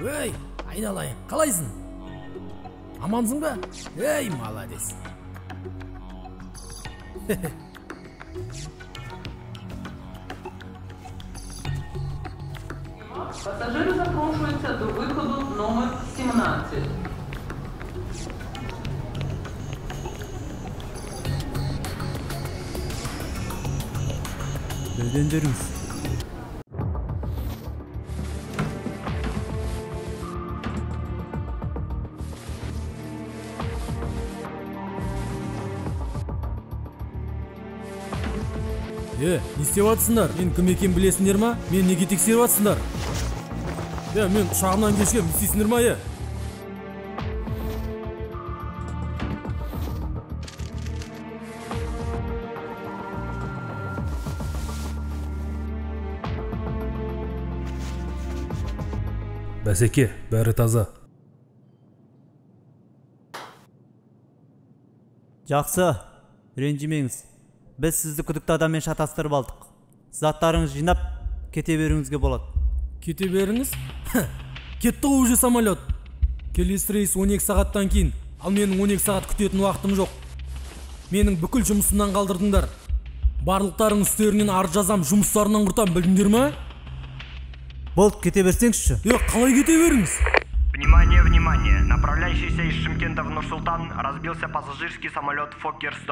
Ей, айналайын, қалайсың? Амансың ба? Ей, молодец. Пассажиры запрошуються до виходу номер 17. Ödendiriz. Не істеп жатсыңдар? Мен кім екенін білесіңдер ма? Мен неге тексеріп жатсыңдар? Мен ұшағымнан кешкем, істейсіңдер ма? Бәсеке, бәрі таза. Жақсы, ренжімеңіз. Біз сізді күдікті адаммен шатастырып алдық. Заттарыңыз жинап, кете беруіңізге болады. Кете беріңіз? Кетті ғой уже самолет. Келесі рейс 12 сағаттан кейін. Ал менің 12 сағат күтетін уақытым жоқ. Менің бүкіл жұмысымнан қалдырдыңдар. Барлықтарың үстерінен арыз жазам, жұмыстарынан құртам, білдіңдер ма? Болды, кете берсеңізші. Қалай кете беріңіз? Внимание, внимание! Направляющийся из Шымкента в Нур-Султан разбился пассажирский самолет Фоккер-100,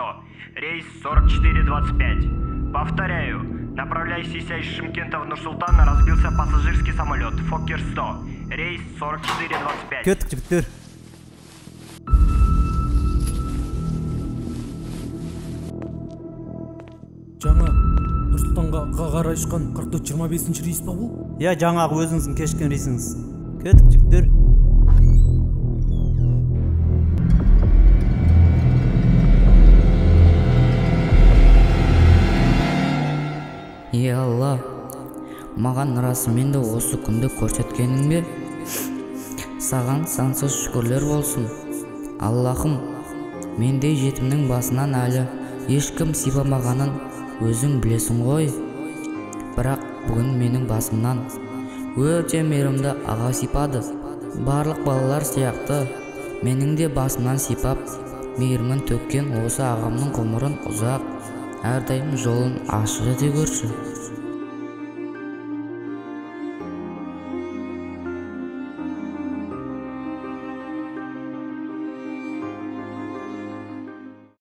рейс 4425. Повторяю, направляющийся из Шымкента в Нур-Султан разбился пассажирский самолет Фоккер-100, рейс 4425. Кеттік, жігіттер. Жаңа Нұр-Сұлтанға қарай ұшқан 44-25 рейс па бұл? Жаңағы өзіңіздің кешкен рейсіңіз. Кеттік, жігіттер. Алла, маған расымен де осы күнді көрсеткенің бе? Саған сансыз шүкірлер болсын. Аллахым, мендей жетімнің басынан әлі ешкім сипамағанын өзің білесің ғой. Бірақ бүгін менің басымнан өте мейірімді аға сипады. Барлық балалар сияқты менің де басымнан сипап, мейірімін төккен осы ағамның ғұмырын ұзақ, әрдайым жолын ашық ете көрші.